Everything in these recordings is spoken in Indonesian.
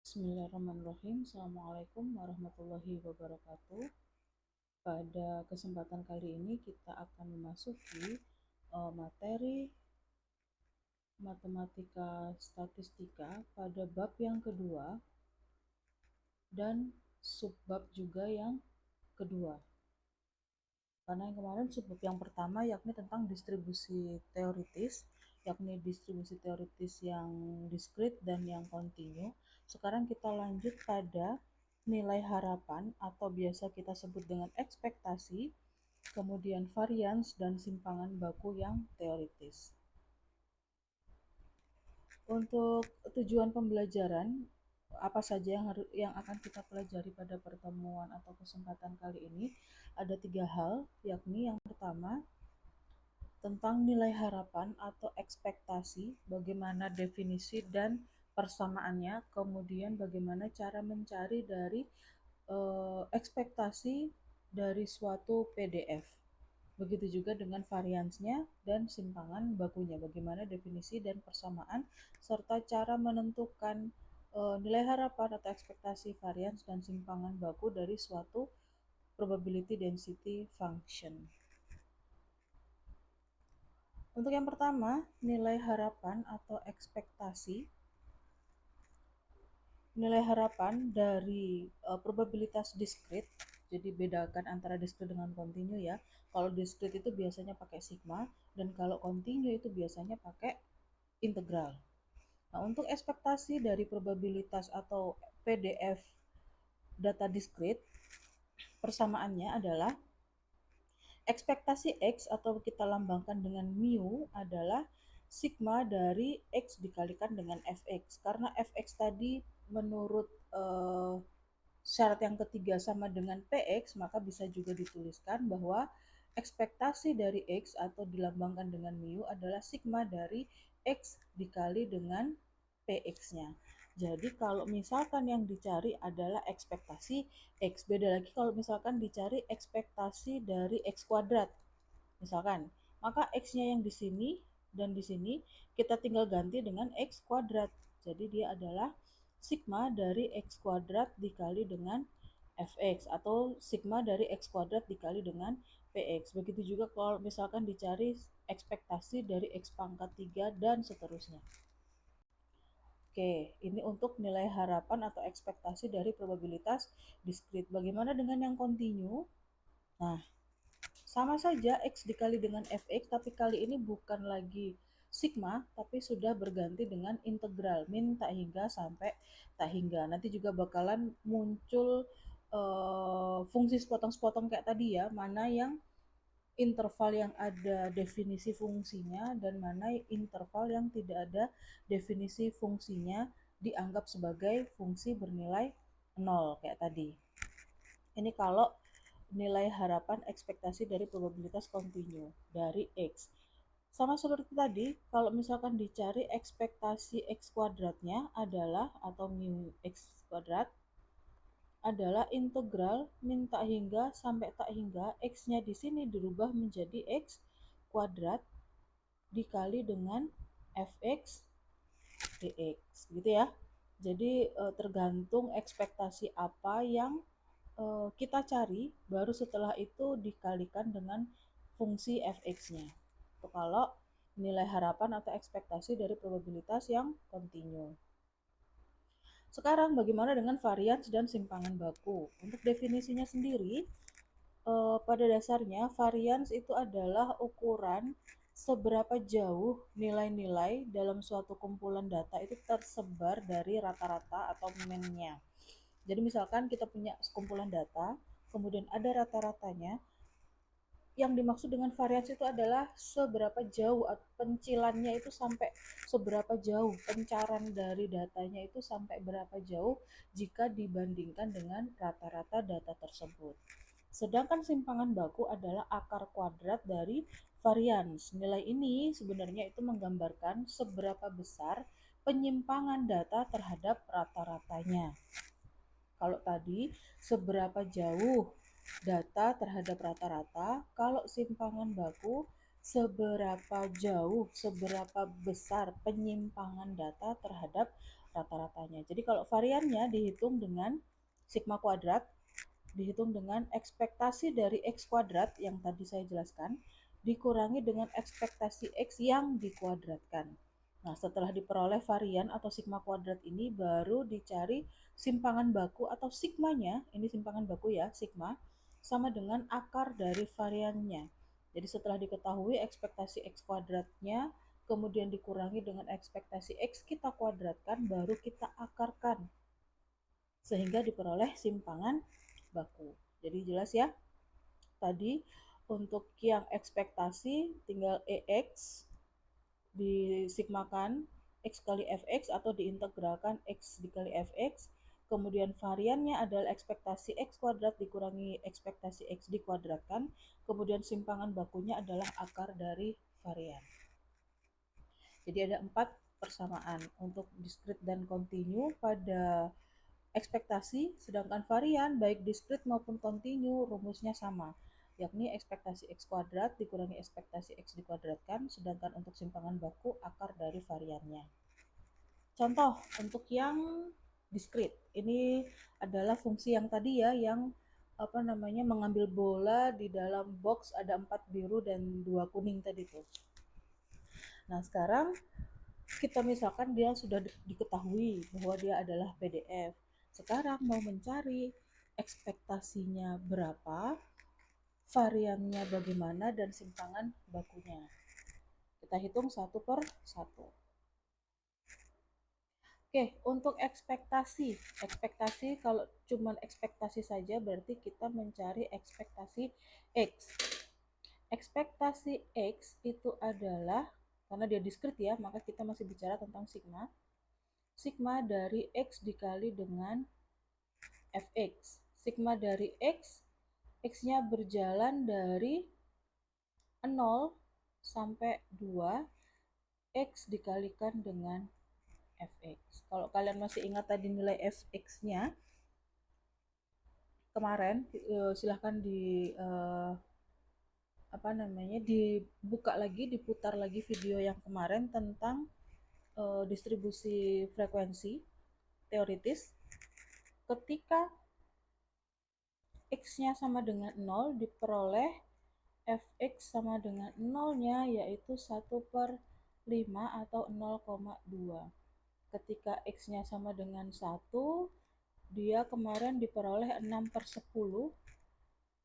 Bismillahirrahmanirrahim. Assalamualaikum warahmatullahi wabarakatuh. Pada kesempatan kali ini kita akan memasuki materi matematika statistika pada bab yang kedua dan subbab juga yang kedua. Karena yang kemarin subbab yang pertama yakni tentang distribusi teoritis, yang diskrit dan yang kontinu. Sekarang kita lanjut pada nilai harapan atau biasa kita sebut dengan ekspektasi, kemudian varians dan simpangan baku yang teoritis. Untuk tujuan pembelajaran, apa saja yang akan kita pelajari pada pertemuan atau kesempatan kali ini? Ada 3 hal, yakni yang pertama tentang nilai harapan atau ekspektasi, bagaimana definisi dan persamaannya, kemudian bagaimana cara mencari dari ekspektasi dari suatu PDF. Begitu juga dengan variansnya dan simpangan bakunya, bagaimana definisi dan persamaan, serta cara menentukan nilai harapan atau ekspektasi varians dan simpangan baku dari suatu probability density function. Untuk yang pertama, nilai harapan atau ekspektasi. Nilai harapan dari probabilitas diskrit, jadi bedakan antara diskrit dengan kontinu ya. Kalau diskrit itu biasanya pakai sigma, dan kalau kontinu itu biasanya pakai integral. Nah, untuk ekspektasi dari probabilitas atau PDF data diskrit, persamaannya adalah ekspektasi X atau kita lambangkan dengan mu adalah sigma dari X dikalikan dengan Fx. Karena Fx tadi menurut syarat yang ketiga sama dengan Px, maka bisa juga dituliskan bahwa ekspektasi dari X atau dilambangkan dengan mu adalah sigma dari X dikali dengan Px-nya. Jadi kalau misalkan yang dicari adalah ekspektasi X, beda lagi kalau misalkan dicari ekspektasi dari X kuadrat. Misalkan, maka X-nya yang di sini dan di sini kita tinggal ganti dengan X kuadrat. Jadi dia adalah sigma dari X kuadrat dikali dengan Fx atau sigma dari X kuadrat dikali dengan Px. Begitu juga kalau misalkan dicari ekspektasi dari X pangkat 3 dan seterusnya. Oke, ini untuk nilai harapan atau ekspektasi dari probabilitas diskrit. Bagaimana dengan yang kontinu? Nah, sama saja X dikali dengan Fx, tapi kali ini bukan lagi sigma, tapi sudah berganti dengan integral, min tak hingga sampai tak hingga. Nanti juga bakalan muncul fungsi sepotong-sepotong kayak tadi ya, mana yang interval yang ada definisi fungsinya dan mana interval yang tidak ada definisi fungsinya dianggap sebagai fungsi bernilai 0 kayak tadi. Ini kalau nilai harapan ekspektasi dari probabilitas kontinu dari X. Sama seperti tadi, kalau misalkan dicari ekspektasi X kuadratnya adalah atau mu X kuadrat adalah integral min tak hingga sampai tak hingga X-nya di sini dirubah menjadi X kuadrat dikali dengan Fx dx gitu ya. Jadi tergantung ekspektasi apa yang kita cari, baru setelah itu dikalikan dengan fungsi Fx-nya. Itu kalau nilai harapan atau ekspektasi dari probabilitas yang kontinu. Sekarang bagaimana dengan varians dan simpangan baku? Untuk definisinya sendiri, pada dasarnya varians itu adalah ukuran seberapa jauh nilai-nilai dalam suatu kumpulan data itu tersebar dari rata-rata atau mean-nya. Jadi misalkan kita punya kumpulan data, kemudian ada rata-ratanya, yang dimaksud dengan varians itu adalah seberapa jauh pencilannya itu sampai seberapa jauh, pencaran dari datanya itu sampai berapa jauh jika dibandingkan dengan rata-rata data tersebut. Sedangkan simpangan baku adalah akar kuadrat dari varians. Nilai ini sebenarnya itu menggambarkan seberapa besar penyimpangan data terhadap rata-ratanya. Kalau tadi seberapa jauh data terhadap rata-rata, kalau simpangan baku seberapa jauh, seberapa besar penyimpangan data terhadap rata-ratanya. Jadi kalau variannya dihitung dengan sigma kuadrat, dihitung dengan ekspektasi dari X kuadrat yang tadi saya jelaskan, dikurangi dengan ekspektasi X yang dikuadratkan. Nah, setelah diperoleh varian atau sigma kuadrat ini, baru dicari simpangan baku atau sigmanya, ini simpangan baku ya, sigma, sama dengan akar dari variannya. Jadi setelah diketahui ekspektasi X kuadratnya, kemudian dikurangi dengan ekspektasi X kita kuadratkan, baru kita akarkan sehingga diperoleh simpangan baku. Jadi jelas ya, tadi untuk yang ekspektasi tinggal EX disigmakan X kali Fx atau diintegralkan X dikali Fx, kemudian variannya adalah ekspektasi X kuadrat dikurangi ekspektasi X dikuadratkan, kemudian simpangan bakunya adalah akar dari varian. Jadi ada 4 persamaan untuk diskrit dan kontinu pada ekspektasi, sedangkan varian baik diskrit maupun kontinu rumusnya sama, yakni ekspektasi X kuadrat dikurangi ekspektasi X dikuadratkan, sedangkan untuk simpangan baku akar dari variannya. Contoh untuk yang diskrit, ini adalah fungsi yang tadi ya, yang mengambil bola di dalam box ada 4 biru dan 2 kuning tadi tuh. Nah sekarang kita misalkan dia sudah diketahui bahwa dia adalah PDF. Sekarang mau mencari ekspektasinya berapa, variannya bagaimana, dan simpangan bakunya. Kita hitung satu per satu. Oke, untuk ekspektasi. Ekspektasi kalau cuma ekspektasi saja berarti kita mencari ekspektasi X. Ekspektasi X itu adalah, karena dia diskrit ya, maka kita masih bicara tentang sigma. Sigma dari X dikali dengan Fx. Sigma dari X, X-nya berjalan dari 0 sampai 2, X dikalikan dengan Fx. Kalau kalian masih ingat tadi nilai Fx-nya kemarin, silahkan dibuka lagi, diputar lagi video yang kemarin tentang distribusi frekuensi teoritis. Ketika X-nya sama dengan 0, diperoleh Fx sama dengan 0-nya, yaitu 1 per 5 atau 0,2. Ketika X-nya sama dengan 1, dia kemarin diperoleh 6 per 10,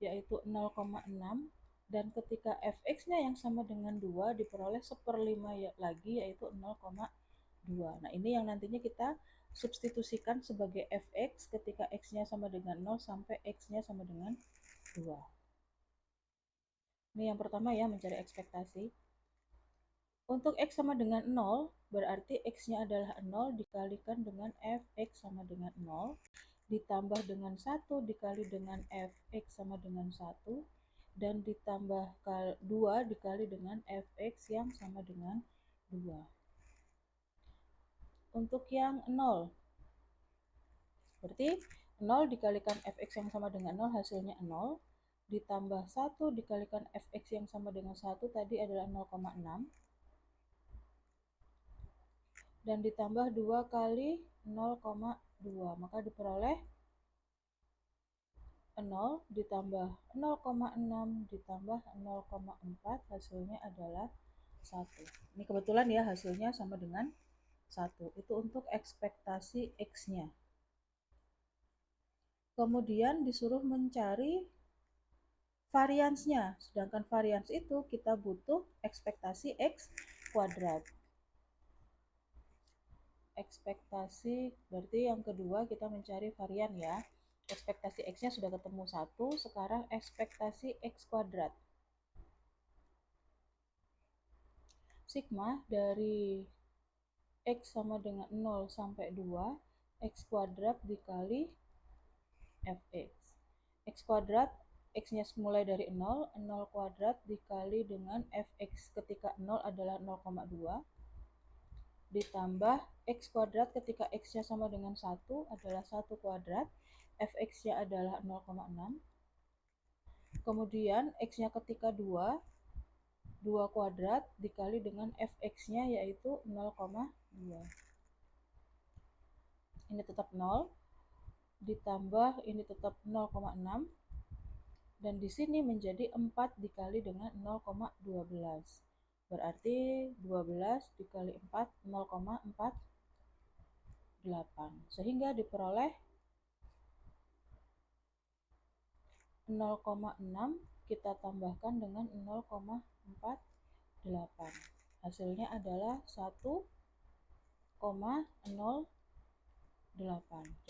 yaitu 0,6. Dan ketika Fx-nya yang sama dengan 2, diperoleh 1/5 lagi, yaitu 0,2. Nah ini yang nantinya kita substitusikan sebagai Fx ketika X-nya sama dengan 0 sampai X-nya sama dengan 2. Ini yang pertama ya, mencari ekspektasi. Untuk X sama dengan 0, berarti X-nya adalah 0 dikalikan dengan Fx sama dengan 0, ditambah dengan 1 dikali dengan Fx sama dengan 1, dan ditambah 2 dikali dengan Fx yang sama dengan 2. Untuk yang 0, berarti 0 dikalikan Fx yang sama dengan 0 hasilnya 0, ditambah 1 dikalikan Fx yang sama dengan 1 tadi adalah 0,6, dan ditambah 2 kali 0,2, maka diperoleh 0 ditambah 0,6 ditambah 0,4, hasilnya adalah 1. Ini kebetulan ya hasilnya sama dengan 1. Itu untuk ekspektasi X-nya. Kemudian disuruh mencari variansnya, sedangkan varians itu kita butuh ekspektasi X kuadrat. Ekspektasi berarti yang kedua kita mencari varian ya. Ekspektasi X-nya sudah ketemu 1, sekarang ekspektasi X kuadrat. Sigma dari X sama dengan 0 sampai 2, X kuadrat dikali Fx. X kuadrat, X-nya mulai dari 0, 0 kuadrat dikali dengan Fx ketika 0 adalah 0,2, ditambah X kuadrat ketika X-nya sama dengan 1 adalah 1 kuadrat, Fx-nya adalah 0,6, kemudian X-nya ketika 2, 2 kuadrat dikali dengan Fx-nya yaitu 0,2. ini tetap 0, ditambah ini tetap 0,6, dan di sini menjadi 4 dikali dengan 0,12. Berarti 12 dikali 4, 0,48. Sehingga diperoleh 0,6 kita tambahkan dengan 0,48. Hasilnya adalah 1,08.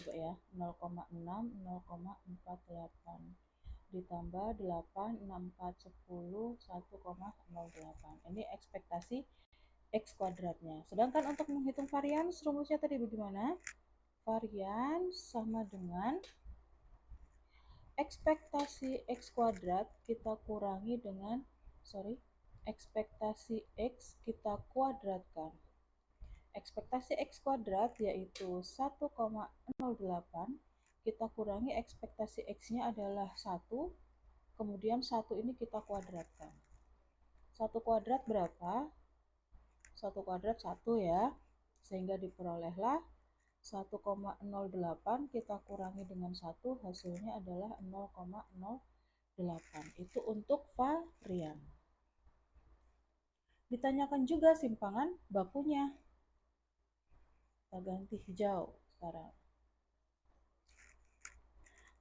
Coba ya, 0,6, 0,48 ditambah 8, 6, 4, 10, 1,08. Ini ekspektasi X kuadratnya. Sedangkan untuk menghitung varians, rumusnya tadi bagaimana? Varians sama dengan ekspektasi X kuadrat kita kurangi dengan, ekspektasi X kita kuadratkan. Ekspektasi X kuadrat yaitu 1,08, kita kurangi ekspektasi X-nya adalah 1, kemudian 1 ini kita kuadratkan. 1 kuadrat berapa? 1 kuadrat 1 ya, sehingga diperolehlah 1,08 kita kurangi dengan 1, hasilnya adalah 0,08. Itu untuk varian. Ditanyakan juga simpangan bakunya. Kita ganti hijau sekarang.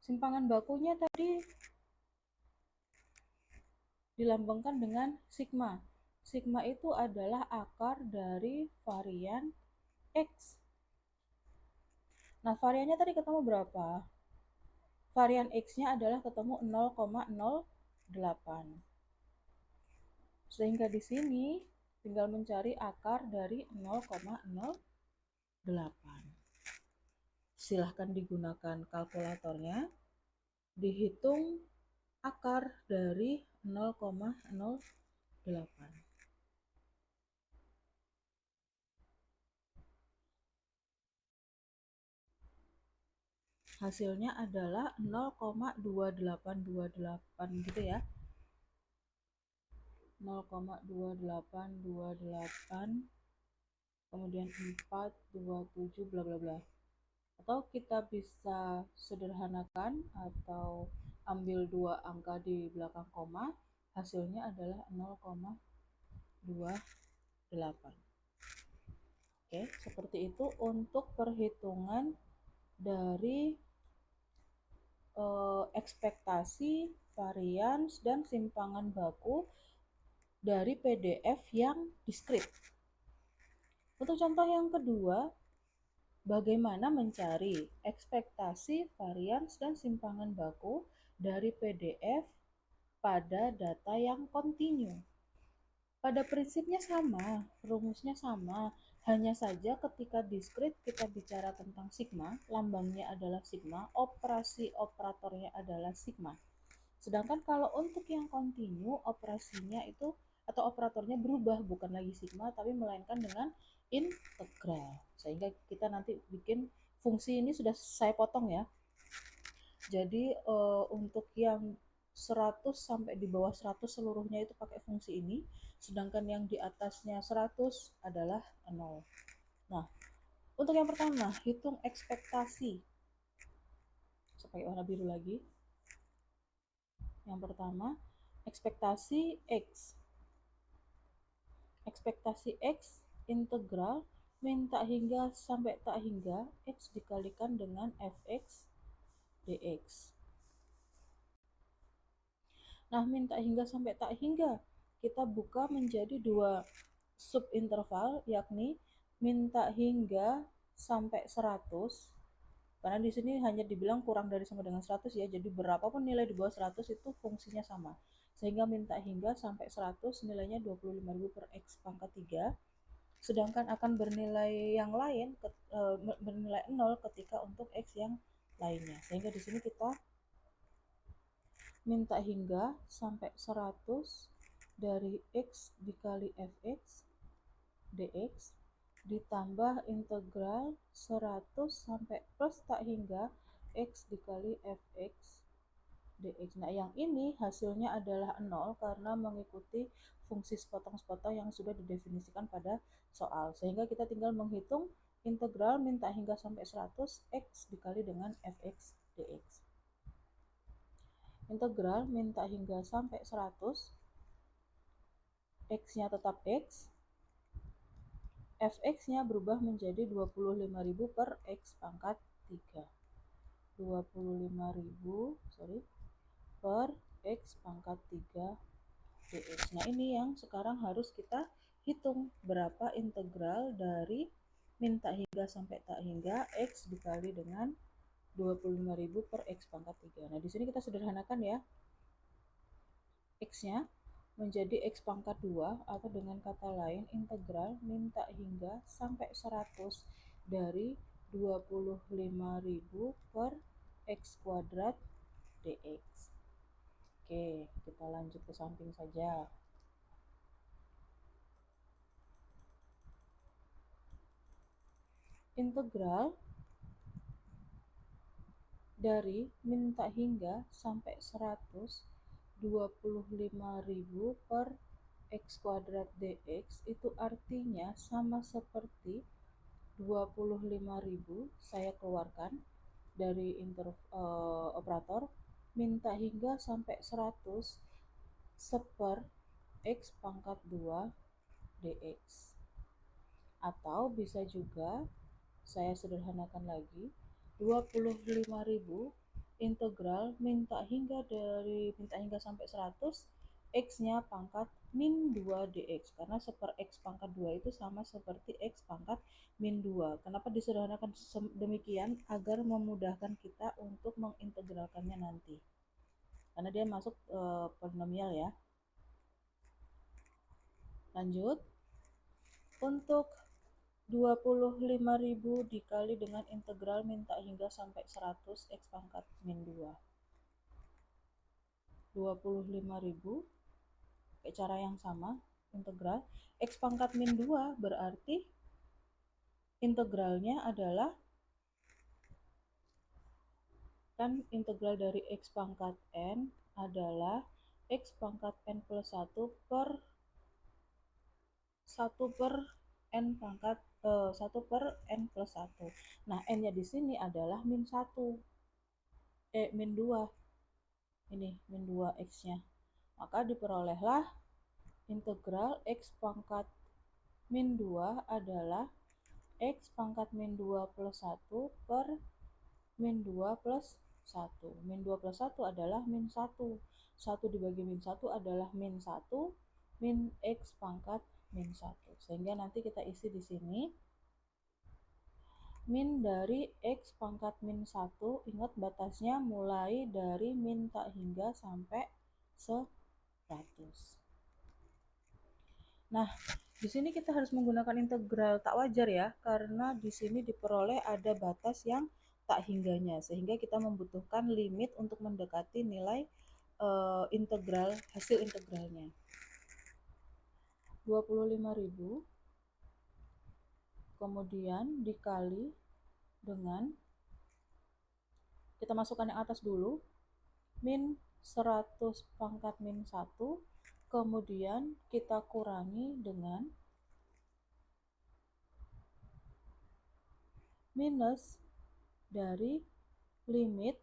Simpangan bakunya tadi dilambangkan dengan sigma. Sigma itu adalah akar dari varian X. Nah, variannya tadi ketemu berapa? Varian X-nya adalah ketemu 0,08. Sehingga di sini tinggal mencari akar dari 0,08. Silahkan digunakan kalkulatornya. Dihitung akar dari 0,08. Hasilnya adalah 0,2828 gitu ya. 0,2828, kemudian 427 bla bla bla. Atau kita bisa sederhanakan atau ambil 2 angka di belakang koma, hasilnya adalah 0,28. Oke, seperti itu untuk perhitungan dari ekspektasi, varians, dan simpangan baku dari PDF yang diskrit. Untuk contoh yang kedua, bagaimana mencari ekspektasi, varians, dan simpangan baku dari PDF pada data yang kontinu. Pada prinsipnya sama, rumusnya sama, hanya saja ketika diskrit kita bicara tentang sigma, lambangnya adalah sigma, operasi operatornya adalah sigma. Sedangkan kalau untuk yang kontinu, operasinya itu atau operatornya berubah, bukan lagi sigma, tapi melainkan dengan integral. Sehingga kita nanti bikin fungsi ini sudah saya potong ya. Jadi untuk yang 100 sampai di bawah 100 seluruhnya itu pakai fungsi ini, sedangkan yang di atasnya 100 adalah 0. Nah, untuk yang pertama, hitung ekspektasi. Saya warna biru lagi. Yang pertama, ekspektasi X. Ekspektasi X integral min tak hingga sampai tak hingga X dikalikan dengan fx dx. Nah, min tak hingga sampai tak hingga kita buka menjadi 2 subinterval, yakni min tak hingga sampai 100. Karena di sini hanya dibilang kurang dari sama dengan 100 ya, jadi berapapun nilai di bawah 100 itu fungsinya sama. Sehingga min tak hingga sampai 100 nilainya 25.000 per X pangkat 3. Sedangkan akan bernilai yang lain, bernilai 0 ketika untuk X yang lainnya. Sehingga di sini kita minta hingga sampai 100 dari X dikali fx dx ditambah integral 100 sampai plus tak hingga X dikali fx dx. Nah, yang ini hasilnya adalah 0 karena mengikuti fungsi sepotong-sepotong yang sudah didefinisikan pada soal. Sehingga kita tinggal menghitung integral min tak hingga sampai 100 x dikali dengan fx dx. Integral min tak hingga sampai 100, x-nya tetap x, fx-nya berubah menjadi 25.000 per x pangkat 3. 25.000 per x pangkat 3 dx. Nah, ini yang sekarang harus kita hitung berapa integral dari min tak hingga sampai tak hingga x dikali dengan 25.000 per x pangkat 3. Nah, di sini kita sederhanakan ya. X-nya menjadi x pangkat 2 atau dengan kata lain integral min tak hingga sampai 100 dari 25.000 per x kuadrat dx. Oke, kita lanjut ke samping saja. Integral dari min tak hingga sampai 100 25.000 per x kuadrat dx itu artinya sama seperti 25.000 saya keluarkan dari operator min tak hingga sampai 100 seper x pangkat 2 dx. Atau bisa juga saya sederhanakan lagi, 25.000 integral min tak hingga sampai 100 x-nya pangkat min 2 dx, karena seper x pangkat 2 itu sama seperti x pangkat min 2. Kenapa disederhanakan demikian? Agar memudahkan kita untuk mengintegralkannya nanti, karena dia masuk polinomial ya. Lanjut, untuk 25.000 dikali dengan integral min tak hingga sampai 100 x pangkat min 2. 25.000 pakai cara yang sama, integral x pangkat min 2 berarti integralnya adalah, kan integral dari x pangkat n adalah x pangkat n plus 1 per 1 per n pangkat 1 per n plus 1. Nah, n-nya di sini adalah min 1. Min 2. Ini min 2 x-nya. Maka diperolehlah integral x pangkat min 2 adalah x pangkat min 2 plus 1 per min 2 plus 1. Min 2 plus 1 adalah min 1. 1 dibagi min 1 adalah min 1 min x pangkat min 1. Sehingga nanti kita isi di sini min dari x pangkat min 1, ingat batasnya mulai dari min tak hingga sampai 100. Nah, di sini kita harus menggunakan integral tak wajar ya, karena di sini diperoleh ada batas yang tak hingganya, sehingga kita membutuhkan limit untuk mendekati nilai integral, hasil integralnya. 25.000 kemudian dikali dengan, kita masukkan yang atas dulu, min 100 pangkat min 1, kemudian kita kurangi dengan minus dari limit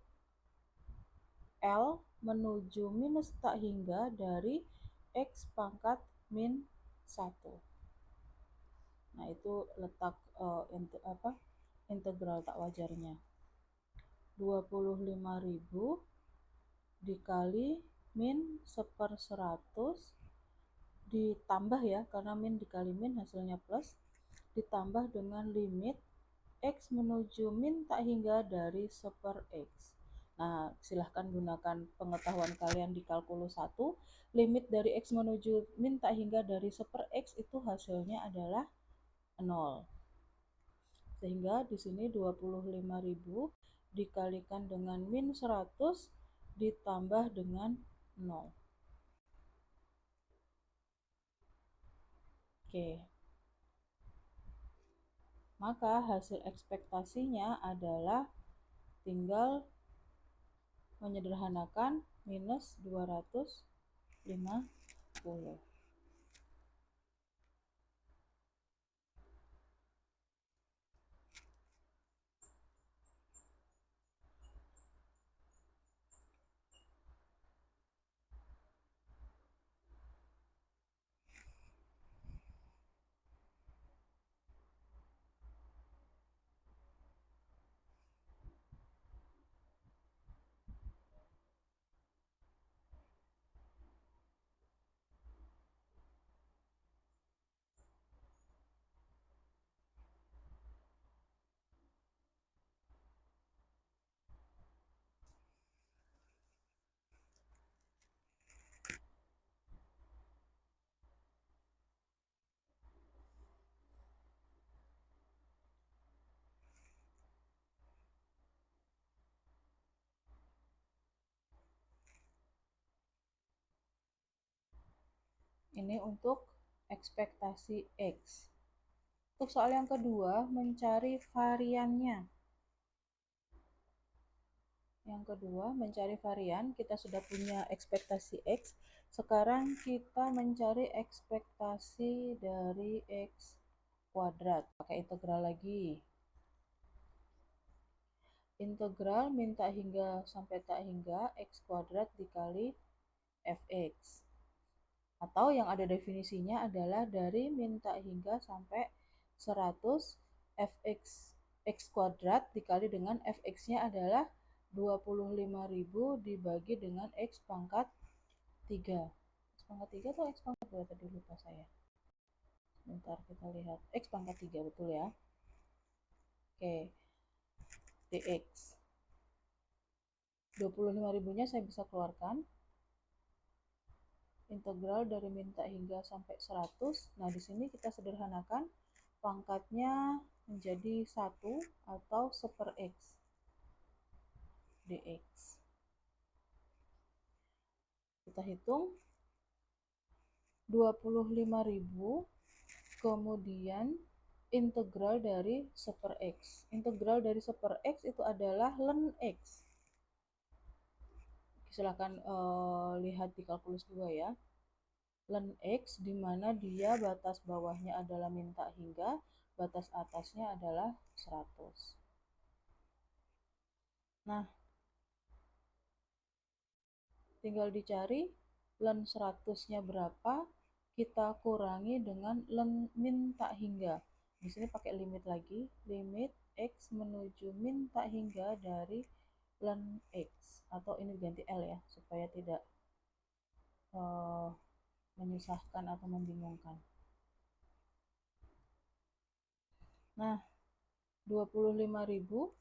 L menuju minus tak hingga dari x pangkat min 1. Nah, itu letak integral tak wajarnya. 25.000 dikali min 1/100 ditambah ya, karena min dikali min hasilnya plus, ditambah dengan limit x menuju min tak hingga dari 1/x. Nah, silahkan gunakan pengetahuan kalian di kalkulus 1. Limit dari x menuju min tak hingga dari 1/x itu hasilnya adalah 0. Sehingga di sini 25.000 dikalikan dengan min 100 ditambah dengan 0. Oke. Maka hasil ekspektasinya adalah tinggal menyederhanakan minus 250. Ini untuk ekspektasi X. Untuk soal yang kedua, mencari variannya. Yang kedua, mencari varian. Kita sudah punya ekspektasi X. Sekarang kita mencari ekspektasi dari X kuadrat. Pakai integral lagi. Integral minta hingga sampai tak hingga X kuadrat dikali Fx. Atau yang ada definisinya adalah dari minta hingga sampai 100 Fx X kuadrat dikali dengan Fx-nya adalah 25.000 dibagi dengan X pangkat 3. X pangkat 3 atau X pangkat 2 tadi lupa saya. Bentar kita lihat. X pangkat 3 betul ya. Oke. Dx. 25.000-nya saya bisa keluarkan. Integral dari minta hingga sampai 100. Nah, di sini kita sederhanakan pangkatnya menjadi 1 atau 1/x dx. Kita hitung 25.000 kemudian integral dari 1/x. Integral dari 1/x itu adalah ln x. Silahkan lihat di kalkulus 2 ya. Ln x di mana dia batas bawahnya adalah minta hingga, batas atasnya adalah 100. Nah, tinggal dicari ln 100-nya berapa, kita kurangi dengan ln minta hingga. Di sini pakai limit lagi, limit x menuju minta hingga dari ln x, atau ini ganti L ya, supaya tidak menyusahkan atau membingungkan. Nah, 25.000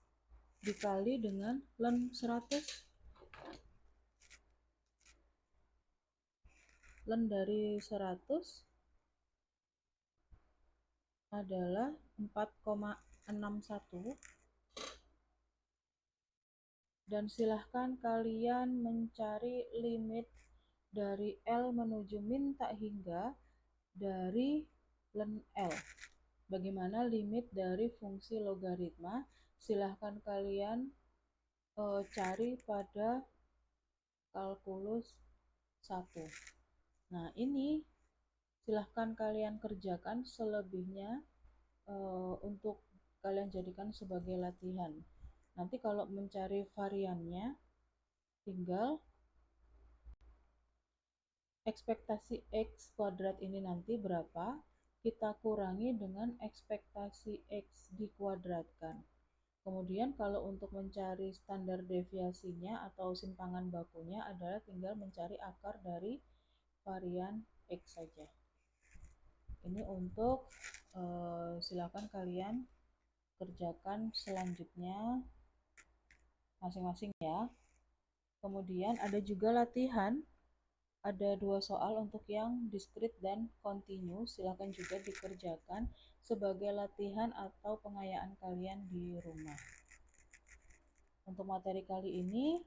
dikali dengan ln 100. Ln dari 100 adalah 4,61. Dan silahkan kalian mencari limit dari L menuju minta hingga dari ln L. Bagaimana limit dari fungsi logaritma? Silahkan kalian cari pada kalkulus 1. Nah, ini silahkan kalian kerjakan, selebihnya untuk kalian jadikan sebagai latihan. Nanti kalau mencari variannya, tinggal ekspektasi X kuadrat ini nanti berapa, kita kurangi dengan ekspektasi X dikuadratkan. Kemudian kalau untuk mencari standar deviasinya atau simpangan bakunya adalah tinggal mencari akar dari varian X saja. Ini untuk silakan kalian kerjakan selanjutnya masing-masing ya. Kemudian ada juga latihan, ada 2 soal untuk yang diskrit dan kontinu. Silakan juga dikerjakan sebagai latihan atau pengayaan kalian di rumah. Untuk materi kali ini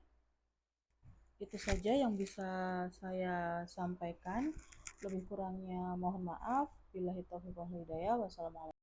itu saja yang bisa saya sampaikan. Lebih kurangnya mohon maaf. Billahi taufiq wal hidayah. Wassalamualaikum.